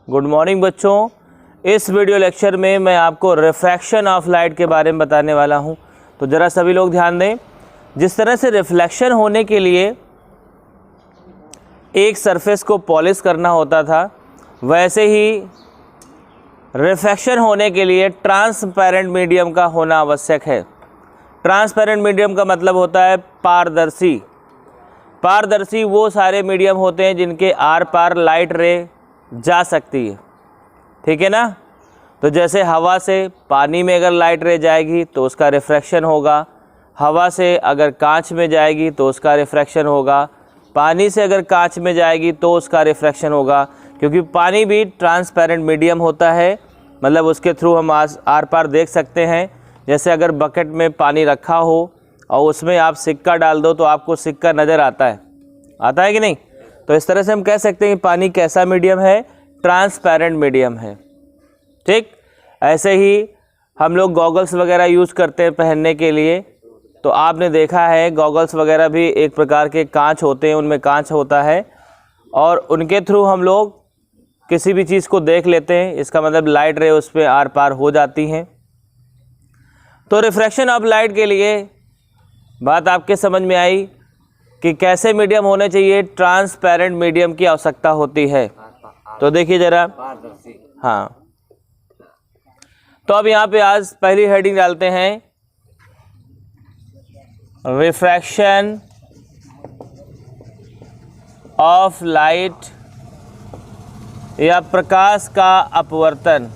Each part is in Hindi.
गुड मॉर्निंग बच्चों। इस वीडियो लेक्चर में मैं आपको रिफ्रैक्शन ऑफ लाइट के बारे में बताने वाला हूं। तो ज़रा सभी लोग ध्यान दें। जिस तरह से रिफ्लेक्शन होने के लिए एक सरफेस को पॉलिश करना होता था, वैसे ही रिफ्रैक्शन होने के लिए ट्रांसपेरेंट मीडियम का होना आवश्यक है। ट्रांसपेरेंट मीडियम का मतलब होता है पारदर्शी। पारदर्शी वो सारे मीडियम होते हैं जिनके आर पार लाइट रे जा सकती है, ठीक है ना। तो जैसे हवा से पानी में अगर लाइट रे जाएगी तो उसका रिफ्रैक्शन होगा, हवा से अगर कांच में जाएगी तो उसका रिफ्रैक्शन होगा, पानी से अगर कांच में जाएगी तो उसका रिफ्रैक्शन होगा, क्योंकि पानी भी ट्रांसपेरेंट मीडियम होता है। मतलब उसके थ्रू हम आर पार देख सकते हैं। जैसे अगर बकेट में पानी रखा हो और उसमें आप सिक्का डाल दो तो आपको सिक्का नज़र आता है कि नहीं। तो इस तरह से हम कह सकते हैं कि पानी कैसा मीडियम है, ट्रांसपेरेंट मीडियम है, ठीक। ऐसे ही हम लोग गॉगल्स वगैरह यूज़ करते हैं पहनने के लिए। तो आपने देखा है गॉगल्स वगैरह भी एक प्रकार के कांच होते हैं, उनमें कांच होता है और उनके थ्रू हम लोग किसी भी चीज़ को देख लेते हैं। इसका मतलब लाइट रे उस पर आर पार हो जाती हैं। तो रिफ्रैक्शन ऑफ लाइट के लिए बात आपके समझ में आई कि कैसे मीडियम होने चाहिए। ट्रांसपेरेंट मीडियम की आवश्यकता होती है। तो देखिए ज़रा, हाँ। तो अब यहाँ पे आज पहली हेडिंग डालते हैं, रिफ्रैक्शन ऑफ लाइट या प्रकाश का अपवर्तन।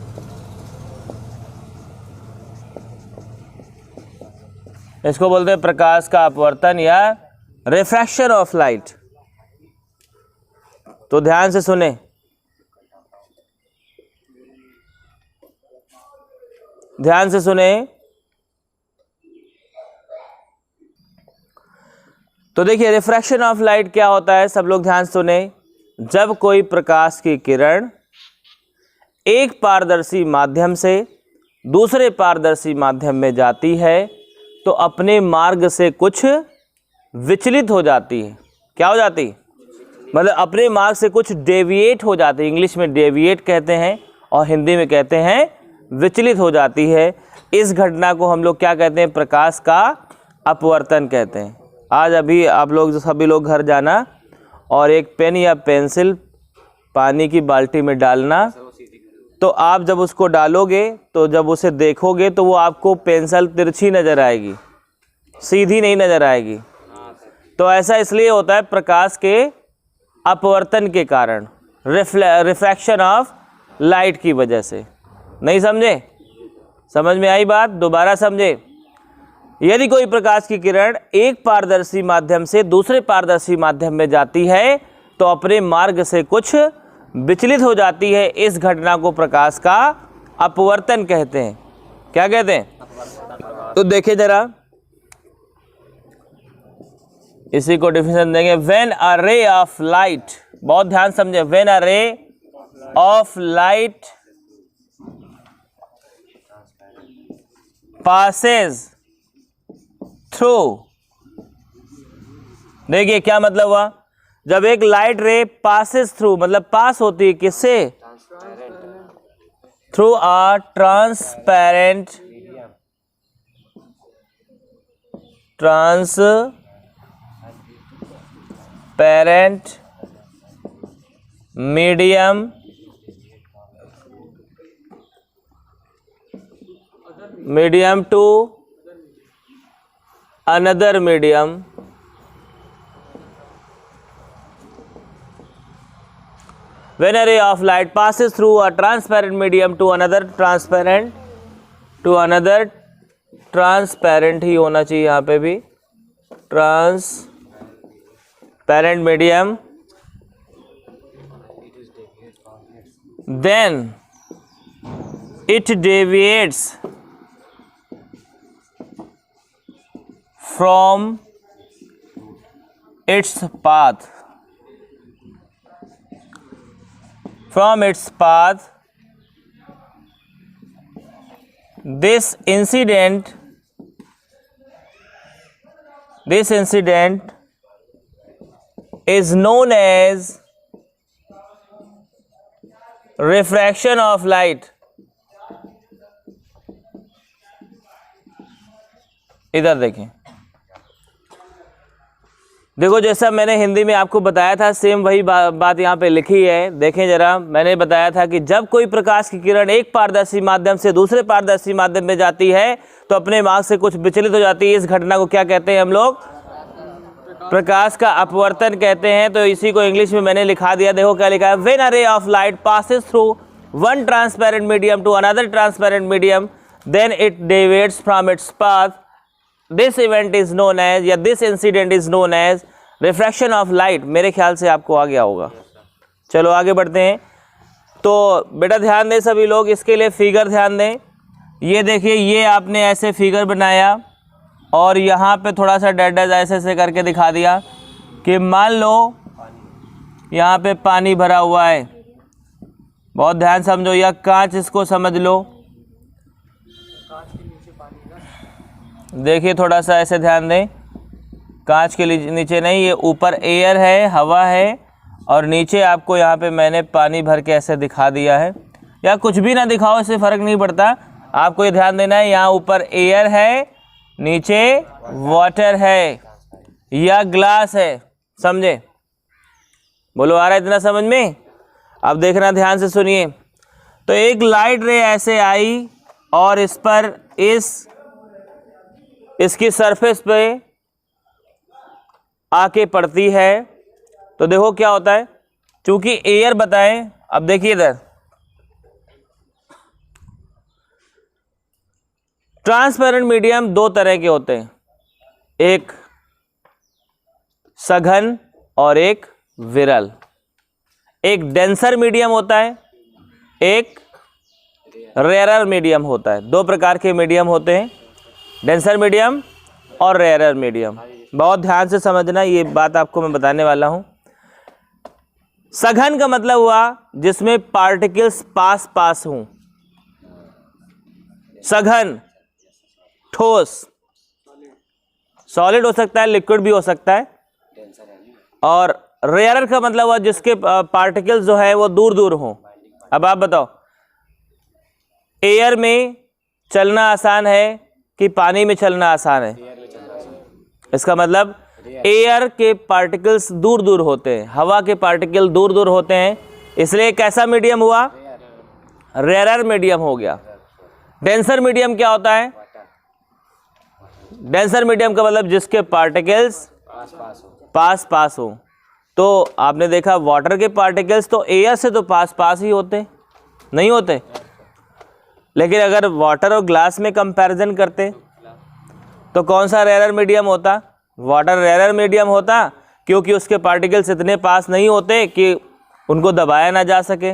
इसको बोलते हैं प्रकाश का अपवर्तन या रिफ्रैक्शन ऑफ लाइट। तो ध्यान से सुने। ध्यान से सुने। तो देखिए रिफ्रैक्शन ऑफ लाइट क्या होता है, सब लोग ध्यान सुने। जब कोई प्रकाश की किरण एक पारदर्शी माध्यम से दूसरे पारदर्शी माध्यम में जाती है तो अपने मार्ग से कुछ विचलित हो जाती है। क्या हो जाती? मतलब अपने मार्ग से कुछ डेविएट हो जाती है। इंग्लिश में डेविएट कहते हैं और हिंदी में कहते हैं विचलित हो जाती है। इस घटना को हम लोग क्या कहते हैं? प्रकाश का अपवर्तन कहते हैं। आज अभी आप लोग सभी लोग घर जाना और एक पेन या पेंसिल पानी की बाल्टी में डालना। तो आप जब उसको डालोगे तो जब उसे देखोगे तो वो आपको पेंसिल तिरछी नज़र आएगी, सीधी नहीं नज़र आएगी। तो ऐसा इसलिए होता है प्रकाश के अपवर्तन के कारण, रिफ्रैक्शन ऑफ लाइट की वजह से। नहीं समझे? समझ में आई बात? दोबारा समझे। यदि कोई प्रकाश की किरण एक पारदर्शी माध्यम से दूसरे पारदर्शी माध्यम में जाती है तो अपने मार्ग से कुछ विचलित हो जाती है। इस घटना को प्रकाश का अपवर्तन कहते हैं। क्या कहते हैं? तो देखिए जरा, इसी को डिफिनेशन देंगे। When a ray of light, बहुत ध्यान समझे, when a ray of light passes through, देखिए क्या मतलब हुआ। जब एक लाइट रे passes through मतलब पास होती है किससे? Through a transparent medium to another medium, when a ray of light passes through a transparent medium to another transparent ही होना चाहिए यहाँ पे भी, transparent medium, then it deviates from its path. This incident is known as refraction of light, इधर देखें, देखो जैसा मैंने हिंदी में आपको बताया था सेम वही बात यहाँ पे लिखी है। देखें जरा, मैंने बताया था कि जब कोई प्रकाश की किरण एक पारदर्शी माध्यम से दूसरे पारदर्शी माध्यम में जाती है तो अपने मार्ग से कुछ विचलित हो जाती है। इस घटना को क्या कहते हैं हम लोग? प्रकाश का अपवर्तन कहते हैं। तो इसी को इंग्लिश में मैंने लिखा दिया, देखो क्या लिखा है, when a ray of light passes through one transparent medium to another transparent medium then it deviates from its path, this event is known as, या this incident is known as refraction of light. मेरे ख्याल से आपको आ गया होगा। चलो आगे बढ़ते हैं। तो बेटा ध्यान दें सभी लोग, इसके लिए फिगर ध्यान दें। ये देखिए, ये आपने ऐसे फिगर बनाया और यहाँ पे थोड़ा सा डैश ऐसे ऐसे करके दिखा दिया कि मान लो यहाँ पे पानी भरा हुआ है। बहुत ध्यान समझो, या कांच इसको समझ लो। देखिए थोड़ा सा ऐसे ध्यान दें, कांच के नीचे नहीं, ये ऊपर एयर है, हवा है, और नीचे आपको यहाँ पे मैंने पानी भर के ऐसे दिखा दिया है। या कुछ भी ना दिखाओ, इससे फ़र्क नहीं पड़ता, आपको ये ध्यान देना है यहाँ ऊपर एयर है, नीचे वाटर है या ग्लास है। समझे? बोलो आ रहा है इतना समझ में? अब देखना ध्यान से सुनिए। तो एक लाइट रे ऐसे आई और इस पर इसकी सरफेस पे आके पड़ती है। तो देखो क्या होता है, चूंकि एयर बताएं, अब देखिए इधर ट्रांसपेरेंट मीडियम दो तरह के होते हैं, एक सघन और एक विरल। एक डेंसर मीडियम होता है, एक रेयरर मीडियम होता है। दो प्रकार के मीडियम होते हैं, डेंसर मीडियम और रेयरर मीडियम। बहुत ध्यान से समझना, ये बात आपको मैं बताने वाला हूं। सघन का मतलब हुआ जिसमें पार्टिकल्स पास हों। सघन ठोस, सॉलिड हो सकता है, लिक्विड भी हो सकता है। और रेयरर का मतलब हुआ जिसके पार्टिकल्स जो है वो दूर दूर हों। अब आप बताओ, एयर में चलना आसान है कि पानी में चलना आसान है? इसका मतलब एयर के पार्टिकल्स दूर दूर होते हैं, हवा के पार्टिकल दूर दूर होते हैं, इसलिए कैसा मीडियम हुआ? रेयरर मीडियम हो गया। डेंसर मीडियम क्या होता है? डेंसर मीडियम का मतलब जिसके पार्टिकल्स पास हो। तो आपने देखा वाटर के पार्टिकल्स तो एयर से तो पास ही होते नहीं होते, लेकिन अगर वाटर और ग्लास में कंपैरिजन करते तो कौन सा रेयरर मीडियम होता? वाटर रेयरर मीडियम होता, क्योंकि उसके पार्टिकल्स इतने पास नहीं होते कि उनको दबाया ना जा सके,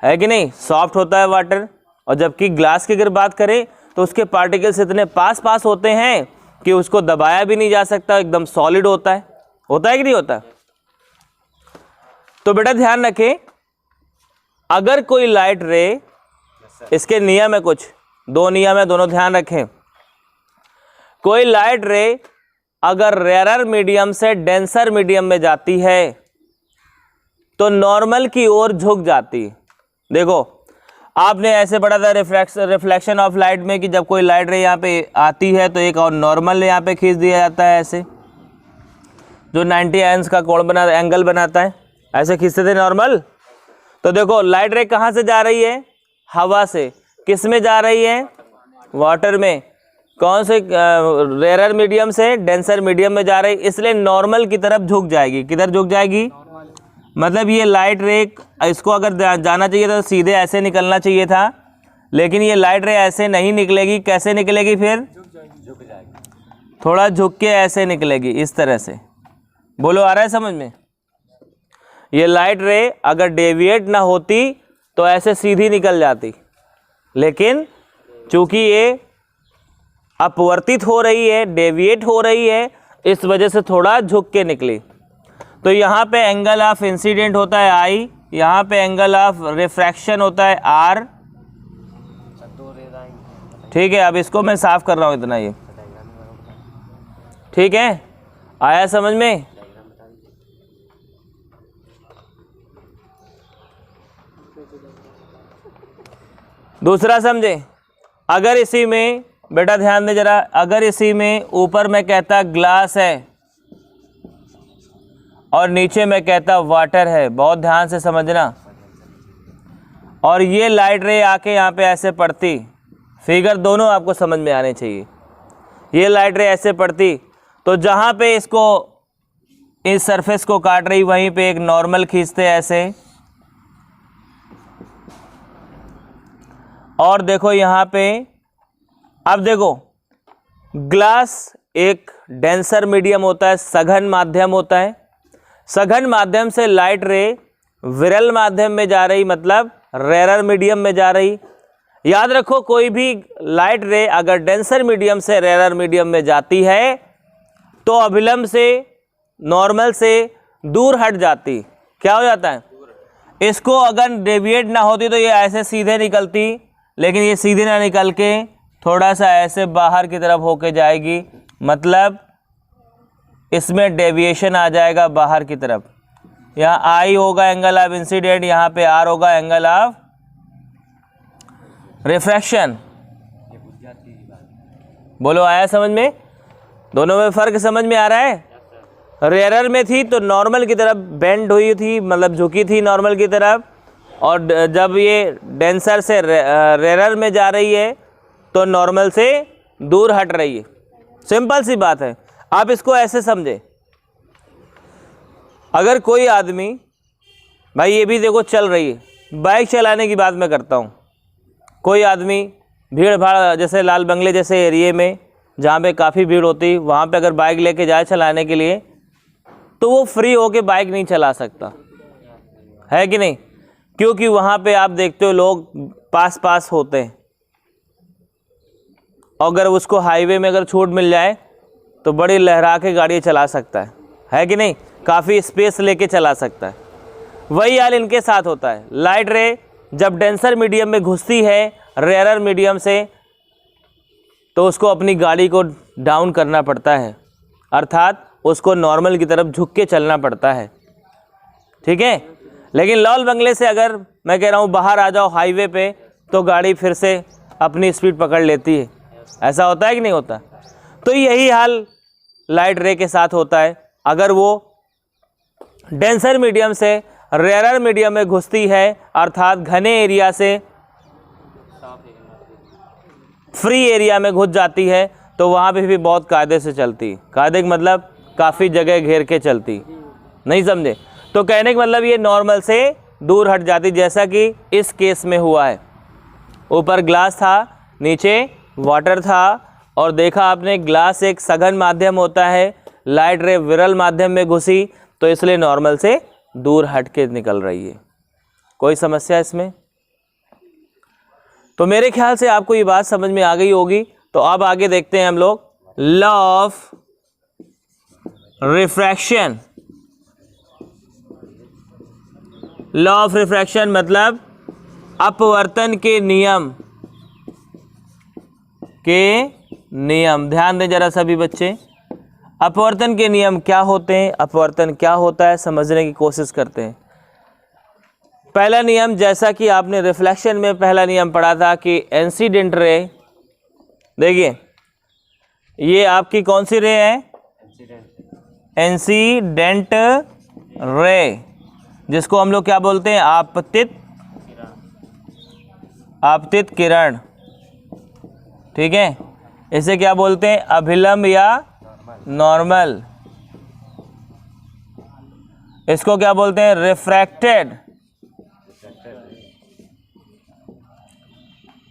है कि नहीं? सॉफ्ट होता है वाटर। और जबकि ग्लास की अगर बात करें तो उसके पार्टिकल्स इतने पास होते हैं कि उसको दबाया भी नहीं जा सकता, एकदम सॉलिड होता है कि नहीं होता? तो बेटा ध्यान रखें, अगर कोई लाइट रे, इसके नियम है कुछ, दो नियम है, दोनों ध्यान रखें। कोई लाइट रे अगर रेयरर मीडियम से डेंसर मीडियम में जाती है तो नॉर्मल की ओर झुक जाती। देखो आपने ऐसे पढ़ा था रिफ्लेक्शन ऑफ लाइट में कि जब कोई लाइट रे यहाँ पे आती है तो एक और नॉर्मल यहाँ पे खींच दिया जाता है, ऐसे जो 90 एंगल्स का कोण एंगल बनाता है, ऐसे खींचते थे नॉर्मल। तो देखो लाइट रे कहाँ से जा रही है? हवा से। किस में जा रही है? वाटर में। कौन से? रेयरर मीडियम से डेंसर मीडियम में जा रही, इसलिए नॉर्मल की तरफ झुक जाएगी। किधर झुक जाएगी? मतलब ये लाइट रे, इसको अगर जाना चाहिए तो सीधे ऐसे निकलना चाहिए था, लेकिन ये लाइट रे ऐसे नहीं निकलेगी। कैसे निकलेगी फिर? झुक जाएगी, थोड़ा झुक के ऐसे निकलेगी, इस तरह से। बोलो आ रहा है समझ में? ये लाइट रे अगर डेविएट ना होती तो ऐसे सीधी निकल जाती, लेकिन चूंकि ये अपवर्तित हो रही है, डेविएट हो रही है, इस वजह से थोड़ा झुक के निकली। तो यहाँ पे एंगल ऑफ इंसिडेंट होता है I, यहाँ पे एंगल ऑफ रिफ्रैक्शन होता है R। ठीक है, अब इसको मैं साफ कर रहा हूँ इतना, ये ठीक है? आया समझ में? दूसरा समझे, अगर इसी में बेटा ध्यान दे जरा, अगर इसी में ऊपर मैं कहता ग्लास है और नीचे मैं कहता वाटर है, बहुत ध्यान से समझना, और ये लाइट रे आके यहाँ पे ऐसे पड़ती, फिगर दोनों आपको समझ में आने चाहिए, ये लाइट रे ऐसे पड़ती तो जहाँ पे इसको इस सरफेस को काट रही वहीं पे एक नॉर्मल खींचते ऐसे, और देखो यहाँ पे, अब देखो ग्लास एक डेंसर मीडियम होता है, सघन माध्यम होता है, सघन माध्यम से लाइट रे विरल माध्यम में जा रही, मतलब रेरर मीडियम में जा रही। याद रखो कोई भी लाइट रे अगर डेंसर मीडियम से रेरर मीडियम में जाती है तो अभिलंब से नॉर्मल से दूर हट जाती, क्या हो जाता है, इसको अगर डेविएट ना होती तो ये ऐसे सीधे निकलती, लेकिन ये सीधे ना निकल के थोड़ा सा ऐसे बाहर की तरफ होके जाएगी, मतलब इसमें डेविएशन आ जाएगा बाहर की तरफ। यहाँ आई होगा एंगल ऑफ इंसिडेंट, यहाँ पे आर होगा एंगल ऑफ रिफ्रैक्शन। बोलो आया समझ में? दोनों में फ़र्क समझ में आ रहा है? रेयरर में थी तो नॉर्मल की तरफ बेंड हुई थी, मतलब झुकी थी नॉर्मल की तरफ, और जब ये डेंसर से रेयरर में जा रही है तो नॉर्मल से दूर हट रही है। सिंपल सी बात है। आप इसको ऐसे समझे, अगर कोई आदमी, भाई ये भी देखो चल रही है, बाइक चलाने की बात मैं करता हूँ, कोई आदमी भीड़ भाड़ जैसे लाल बंगले जैसे एरिए में जहाँ पे काफ़ी भीड़ होती, वहाँ पे अगर बाइक लेके जाए चलाने के लिए तो वो फ्री होके बाइक नहीं चला सकता है कि नहीं, क्योंकि वहाँ पे आप देखते हो लोग पास पास होते हैं, अगर उसको हाईवे में अगर छूट मिल जाए तो बड़ी लहरा के गाड़ी चला सकता है कि नहीं, काफ़ी स्पेस लेके चला सकता है। वही हाल इनके साथ होता है। लाइट रे जब डेंसर मीडियम में घुसती है रेयरर मीडियम से तो उसको अपनी गाड़ी को डाउन करना पड़ता है, अर्थात उसको नॉर्मल की तरफ झुक के चलना पड़ता है, ठीक है। लेकिन लाल बंगले से अगर मैं कह रहा हूँ बाहर आ जाओ हाईवे पे तो गाड़ी फिर से अपनी स्पीड पकड़ लेती है। ऐसा होता है कि नहीं होता? तो यही हाल लाइट रे के साथ होता है। अगर वो डेंसर मीडियम से रेयरर मीडियम में घुसती है, अर्थात घने एरिया से फ्री एरिया में घुस जाती है, तो वहाँ पे भी बहुत कायदे से चलती। कायदे का मतलब काफ़ी जगह घेर के चलती, नहीं समझे? तो कहने का मतलब ये नॉर्मल से दूर हट जाती, जैसा कि इस केस में हुआ है। ऊपर ग्लास था, नीचे वाटर था, और देखा आपने ग्लास एक सघन माध्यम होता है, लाइट रे विरल माध्यम में घुसी तो इसलिए नॉर्मल से दूर हट के निकल रही है। कोई समस्या इसमें? तो मेरे ख्याल से आपको ये बात समझ में आ गई होगी। तो अब आगे देखते हैं हम लोग law of refraction. Law of refraction मतलब अपवर्तन के नियम ध्यान दें जरा सभी बच्चे। अपवर्तन के नियम क्या होते हैं, अपवर्तन क्या होता है, समझने की कोशिश करते हैं। पहला नियम, जैसा कि आपने रिफ्लेक्शन में पहला नियम पढ़ा था कि इंसिडेंट रे, देखिए ये आपकी कौन सी रे है? इंसिडेंट रे, जिसको हम लोग क्या बोलते हैं? आपतित किरण, ठीक है। इसे क्या बोलते हैं? अभिलंब या नॉर्मल। इसको क्या बोलते हैं?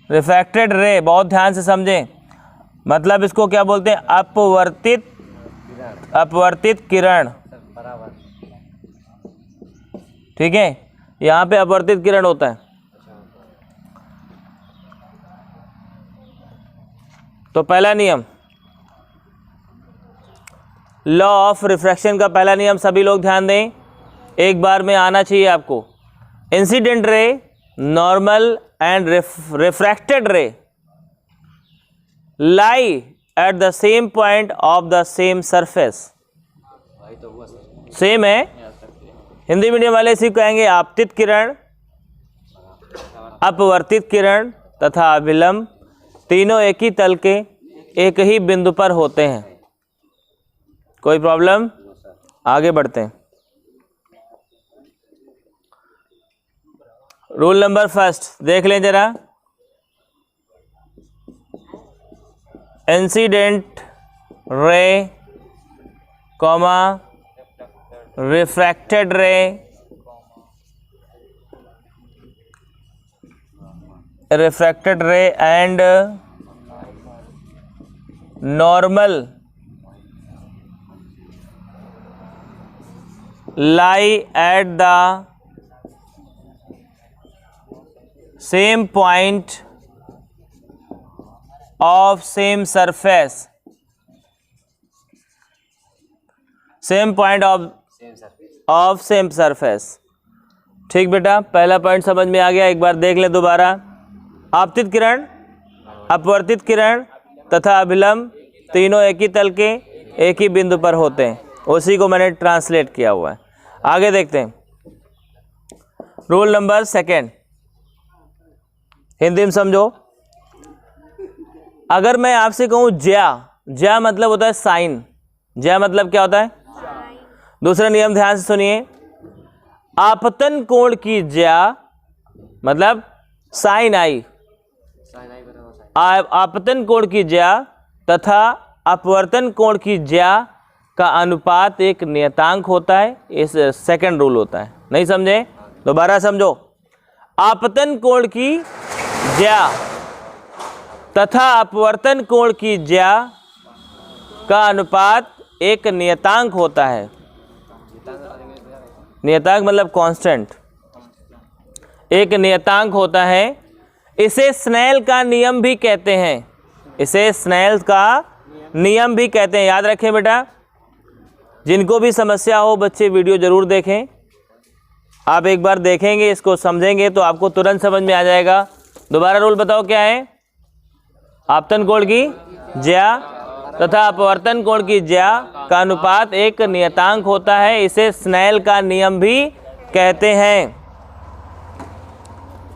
रिफ्रैक्टेड रे। बहुत ध्यान से समझें, मतलब इसको क्या बोलते हैं? अपवर्तित किरण, ठीक है। यहाँ पे अपवर्तित किरण होता है। तो पहला नियम लॉ ऑफ रिफ्रैक्शन का पहला नियम सभी लोग ध्यान दें, एक बार में आना चाहिए आपको। Incident ray, normal and refracted रे lie at the same point of the same surface. Same है, हिंदी मीडियम वाले इसी कहेंगे आपतित किरण, अपवर्तित किरण तथा अभिलंब तीनों एक ही तल के एक ही बिंदु पर होते हैं। कोई प्रॉब्लम? आगे बढ़ते हैं। रूल नंबर फर्स्ट देख लें जरा। इंसिडेंट रे कॉमा रिफ्रैक्टेड रे and normal lie at the same point of same surface, same point of same surface। ठीक बेटा, पहला पॉइंट समझ में आ गया। एक बार देख ले दोबारा। आपतित किरण, अपवर्तित किरण तथा अभिलंब तीनों एक ही तल के एक ही बिंदु पर होते हैं। उसी को मैंने ट्रांसलेट किया हुआ है। आगे देखते हैं। रूल नंबर सेकेंड, हिंदी में समझो। अगर मैं आपसे कहूं ज्या मतलब होता है साइन। ज्या मतलब क्या होता है? दूसरा नियम ध्यान से सुनिए। आपतन कोण की ज्या मतलब साइन आई। आपतन कोण की ज्या तथा अपवर्तन कोण की ज्या का अनुपात एक नियतांक होता है। इस सेकंड रूल होता है। नहीं समझे? दोबारा समझो। आपतन कोण की ज्या तथा अपवर्तन कोण की ज्या का अनुपात एक नियतांक होता है। नियतांक मतलब कांस्टेंट। एक नियतांक होता है। इसे स्नेल का नियम भी कहते हैं। इसे स्नेल का नियम भी कहते हैं। याद रखें बेटा। जिनको भी समस्या हो बच्चे वीडियो जरूर देखें। आप एक बार देखेंगे, इसको समझेंगे तो आपको तुरंत समझ में आ जाएगा। दोबारा रूल बताओ क्या है? आपतन कोण की ज्या तथा अपवर्तन कोण की ज्या का अनुपात एक नियतांक होता है। इसे स्नेल का नियम भी कहते हैं।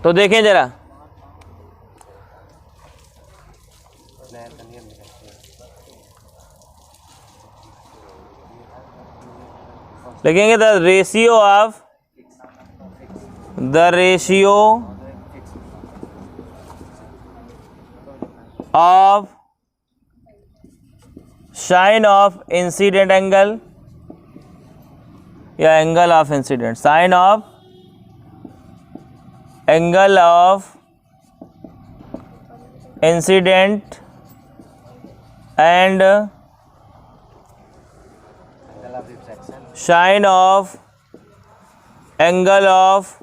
तो देखें जरा। लिखेंगे the ratio of sine of incident angle या angle of incident. Sine of angle of incident and sine of angle of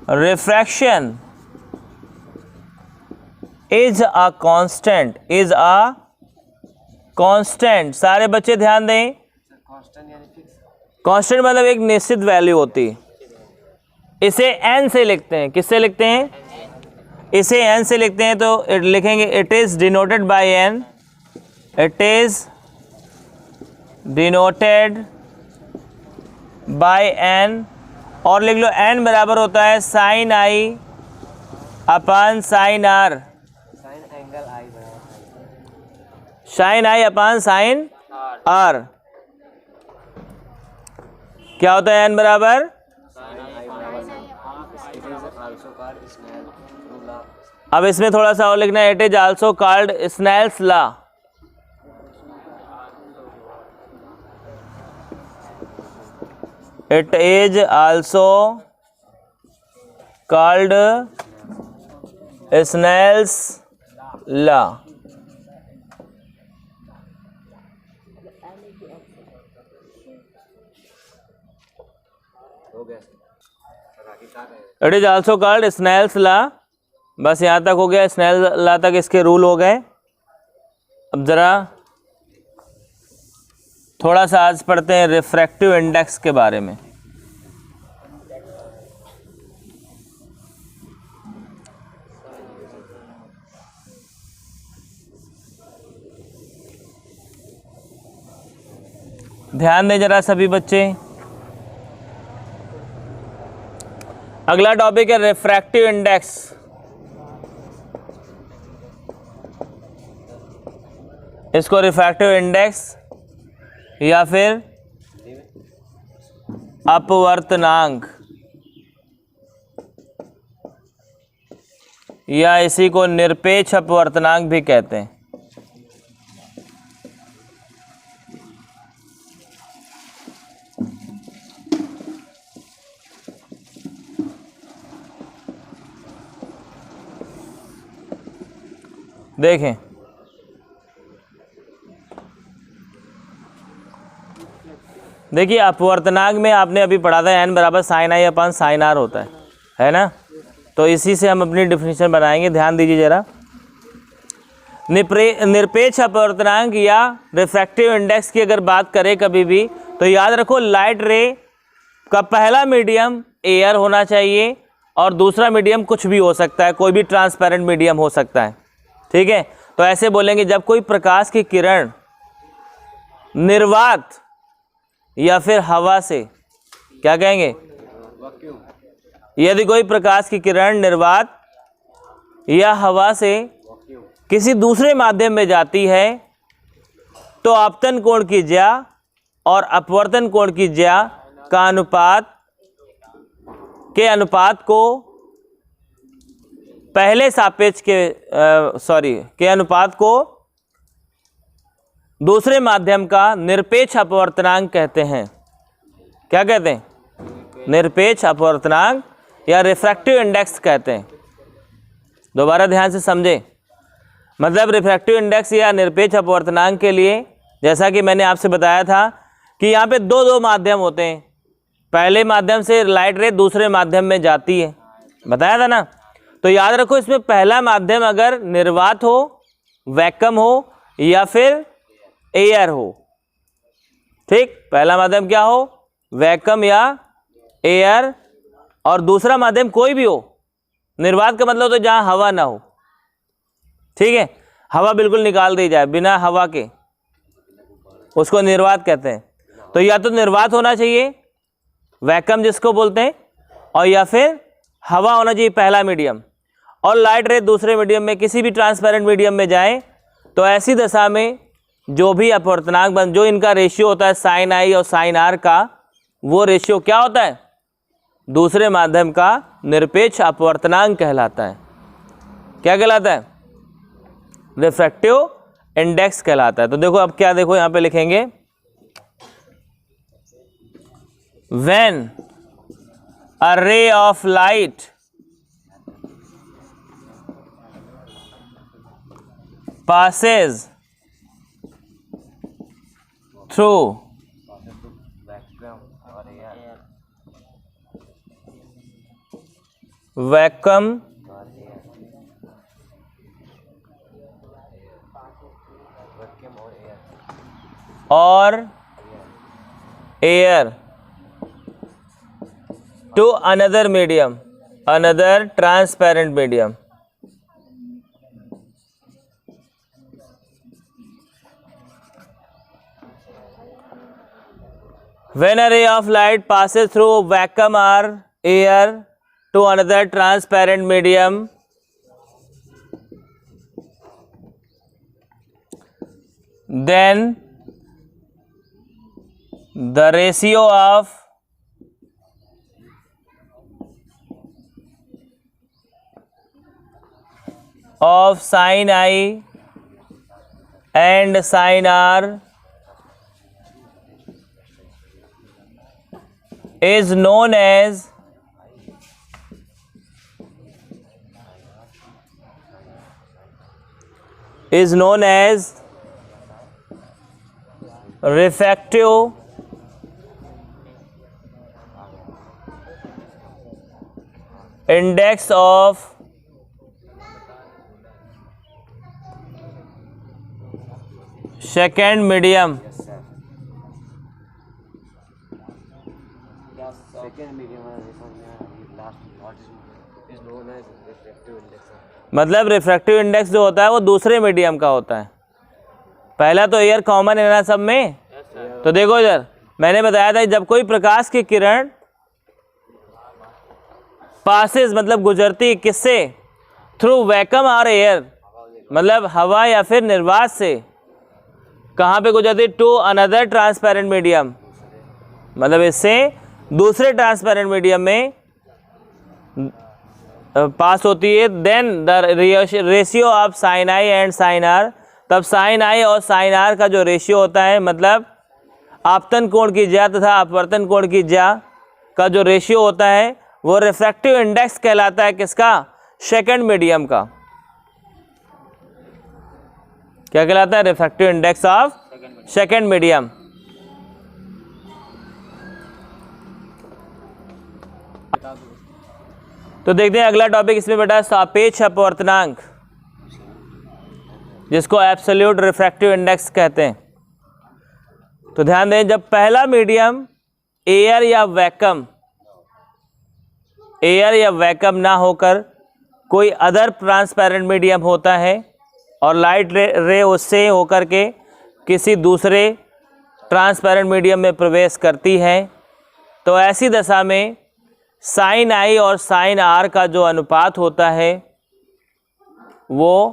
refraction is a constant. Is a constant. सारे बच्चे ध्यान दें। कांस्टेंट मतलब एक निश्चित वैल्यू होती है। इसे n से लिखते हैं। किससे लिखते हैं? इसे n से लिखते हैं तो लिखेंगे it is denoted by n। It is denoted by n। और लिख लो n बराबर होता है sine i upon sine r. Sine i upon sine r क्या होता है? n बराबर अब इसमें थोड़ा सा और लिखना है। It is also called Snell's law. It is also called Snell's law। It is also called Snell's law। बस यहाँ तक हो गया। स्नेल लॉ तक इसके रूल हो गए। अब जरा थोड़ा सा आज पढ़ते हैं रिफ्रैक्टिव इंडेक्स के बारे में। ध्यान दें जरा सभी बच्चे। अगला टॉपिक है रिफ्रैक्टिव इंडेक्स। इसको रिफ्रैक्टिव इंडेक्स या फिर अपवर्तनांक या इसी को निरपेक्ष अपवर्तनांक भी कहते हैं। देखें, देखिए अपवर्तनांक में आपने अभी पढ़ा था n बराबर sine i upon sine r होता है ना। तो इसी से हम अपनी डिफिनीशन बनाएंगे, ध्यान दीजिए जरा। निरपेक्ष अपवर्तनांक या रिफ्रैक्टिव इंडेक्स की अगर बात करें कभी भी, तो याद रखो लाइट रे का पहला मीडियम एयर होना चाहिए और दूसरा मीडियम कुछ भी हो सकता है, कोई भी ट्रांसपेरेंट मीडियम हो सकता है, ठीक है। तो ऐसे बोलेंगे जब कोई प्रकाश की किरण निर्वात या फिर हवा से, क्या कहेंगे, यदि कोई प्रकाश की किरण निर्वात या हवा से किसी दूसरे माध्यम में जाती है तो आपतन कोण की ज्या और अपवर्तन कोण की ज्या का अनुपात के अनुपात को पहले सापेक्ष के अनुपात को दूसरे माध्यम का निरपेक्ष अपवर्तनांक कहते हैं। क्या कहते हैं? निरपेक्ष अपवर्तनांक या रिफ्रैक्टिव इंडेक्स कहते हैं। दोबारा ध्यान से समझें, मतलब रिफ्रैक्टिव इंडेक्स या निरपेक्ष अपवर्तनांक के लिए जैसा कि मैंने आपसे बताया था कि यहाँ पे दो माध्यम होते हैं। पहले माध्यम से लाइट रे दूसरे माध्यम में जाती है, बताया था ना। तो याद रखो इसमें पहला माध्यम अगर निर्वात हो, वैक्यूम हो या फिर एयर हो, ठीक। पहला माध्यम क्या हो, वैक्यूम या एयर, और दूसरा माध्यम कोई भी हो। निर्वात का मतलब तो जहां हवा ना हो, ठीक है, हवा बिल्कुल निकाल दी जाए बिना हवा के, उसको निर्वात कहते हैं। तो या तो निर्वात होना चाहिए, वैक्यूम जिसको बोलते हैं, और या फिर हवा होना चाहिए पहला मीडियम, और लाइट रे दूसरे मीडियम में, किसी भी ट्रांसपेरेंट मीडियम में जाए तो ऐसी दशा में जो भी अपवर्तनांक बन, जो इनका रेशियो होता है साइन आई और साइन आर का, वो रेशियो क्या होता है, दूसरे माध्यम का निरपेक्ष अपवर्तनांक कहलाता है। क्या कहलाता है? रिफ्रैक्टिव इंडेक्स कहलाता है। तो देखो अब क्या, देखो यहां पे लिखेंगे, when a ray of light passes through vacuum और air to another medium, another transparent medium, when a ray of light passes through vacuum or air to another transparent medium, then the ratio of sin I and sin R is known as refractive index of second medium. मतलब रिफ्रैक्टिव इंडेक्स जो होता है वो दूसरे मीडियम का होता है। पहला तो एयर कॉमन है ना सब में। तो देखो इधर मैंने बताया था जब कोई प्रकाश की किरण पासेस मतलब गुजरती किससे, थ्रू वैक्यूम और एयर, मतलब हवा या फिर निर्वात से, कहाँ पे गुजरती है? टू अनदर ट्रांसपेरेंट मीडियम, मतलब इससे दूसरे ट्रांसपेरेंट मीडियम में पास होती है। Then the ratio of sine i and sine r, तब साइन आई और साइन आर का जो रेशियो होता है, मतलब आपतन कोण की ज्या तथा अपवर्तन कोण की ज्या का जो रेशियो होता है, वो रिफ्रैक्टिव इंडेक्स कहलाता है। किसका? सेकंड मीडियम का। क्या कहलाता है? Refractive index of second medium. तो देखते हैं अगला टॉपिक इसमें बेटा, सापेक्ष अपवर्तनांक, जिसको एब्सोल्यूट रिफ्रैक्टिव इंडेक्स कहते हैं। तो ध्यान दें, जब पहला मीडियम एयर या वैक्यूम ना होकर कोई अदर ट्रांसपेरेंट मीडियम होता है और लाइट रे उससे होकर के किसी दूसरे ट्रांसपेरेंट मीडियम में प्रवेश करती है, तो ऐसी दशा में साइन आई और साइन आर का जो अनुपात होता है वो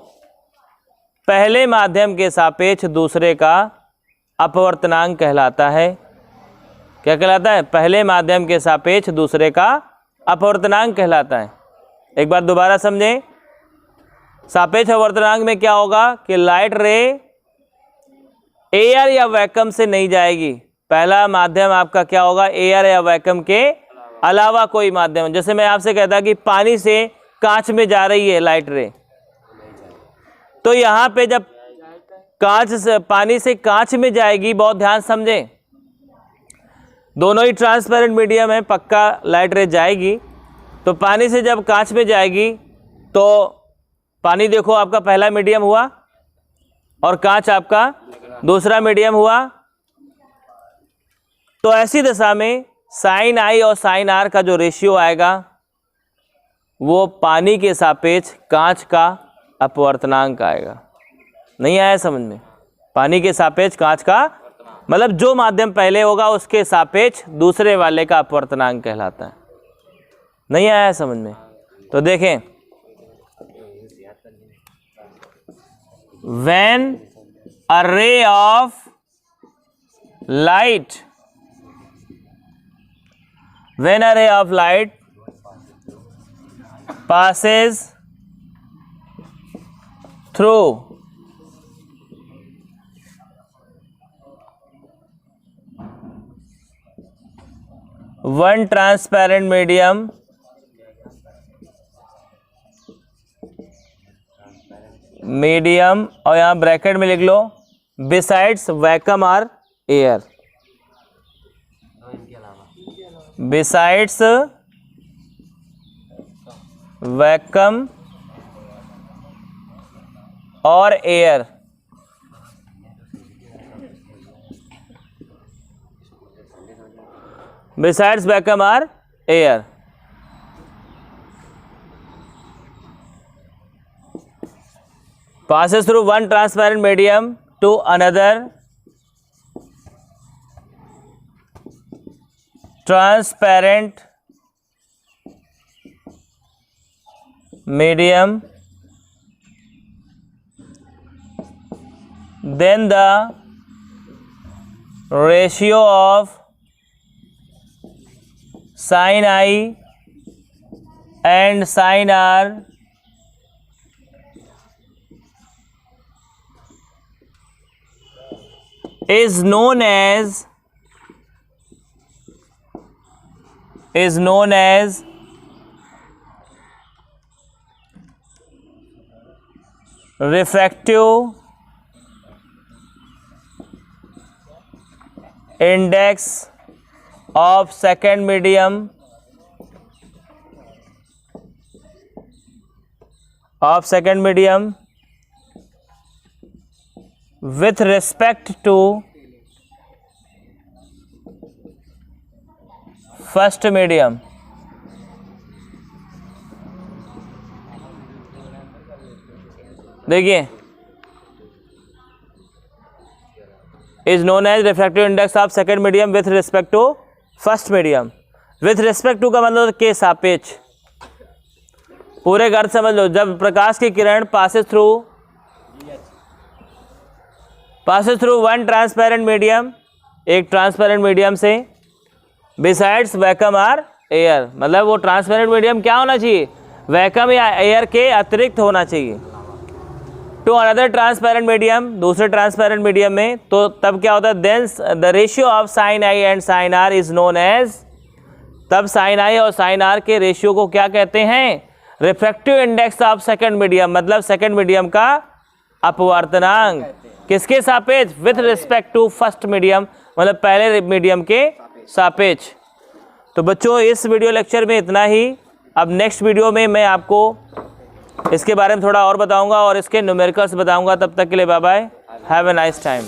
पहले माध्यम के सापेक्ष दूसरे का अपवर्तनांक कहलाता है। क्या कहलाता है? पहले माध्यम के सापेक्ष दूसरे का अपवर्तनांक कहलाता है। एक बार दोबारा समझें, सापेक्ष अपवर्तनांक में क्या होगा कि लाइट रे एयर या वैक्यूम से नहीं जाएगी। पहला माध्यम आपका क्या होगा? एयर या वैक्यूम के अलावा कोई माध्यम। जैसे मैं आपसे कहता कि पानी से कांच में जा रही है लाइट रे, तो यहाँ पे जब पानी से कांच में जाएगी, बहुत ध्यान समझें, दोनों ही ट्रांसपेरेंट मीडियम है, पक्का लाइट रे जाएगी। तो पानी से जब कांच में जाएगी तो पानी देखो आपका पहला मीडियम हुआ और कांच आपका दूसरा मीडियम हुआ। तो ऐसी दशा में साइन आई और साइन आर का जो रेशियो आएगा वो पानी के सापेक्ष कांच का अपवर्तनांक आएगा। नहीं आया समझ में? पानी के सापेक्ष कांच का, मतलब जो माध्यम पहले होगा उसके सापेक्ष दूसरे वाले का अपवर्तनांक कहलाता है। नहीं आया समझ में? तो देखें, when a ray of light passes through one transparent medium और यहाँ ब्रैकेट में लिख लो बिसाइड्स वैक्यूम और एयर, बिसाइड्स वैक्यूम और एयर। बिसाइड्स वैक्यूम और air. passes through one transparent medium to another transparent medium, then the ratio of sin I and sin R is known as refractive index of second medium with respect to first medium। देखिए, is known as refractive index of second medium with respect to first medium. With respect to का मतलब के सापेक्ष। पूरे अर्थ समझ लो, जब प्रकाश की किरण passes through passes through one transparent medium, एक ट्रांसपेरेंट मीडियम से, बिसाइड्स वैक्यूम आर एयर, मतलब वो ट्रांसपेरेंट मीडियम क्या होना चाहिए, वैक्यूम या एयर के अतिरिक्त होना चाहिए। टू अनदर ट्रांसपेरेंट मीडियम, दूसरे ट्रांसपेरेंट मीडियम में, तो तब क्या होता है, then the ratio of sine i and sine r is known as, तब साइन आई और साइन आर के रेशियो को क्या कहते हैं, refractive index of second medium, मतलब सेकंड मीडियम का अपवर्तनांक, किसके सापेक्ष, with respect to first medium, मतलब पहले मीडियम के सापेक्ष। तो बच्चों इस वीडियो लेक्चर में इतना ही। अब नेक्स्ट वीडियो में मैं आपको इसके बारे में थोड़ा और बताऊंगा और इसके न्यूमेरिकल्स बताऊंगा। तब तक के लिए bye bye, have a nice time.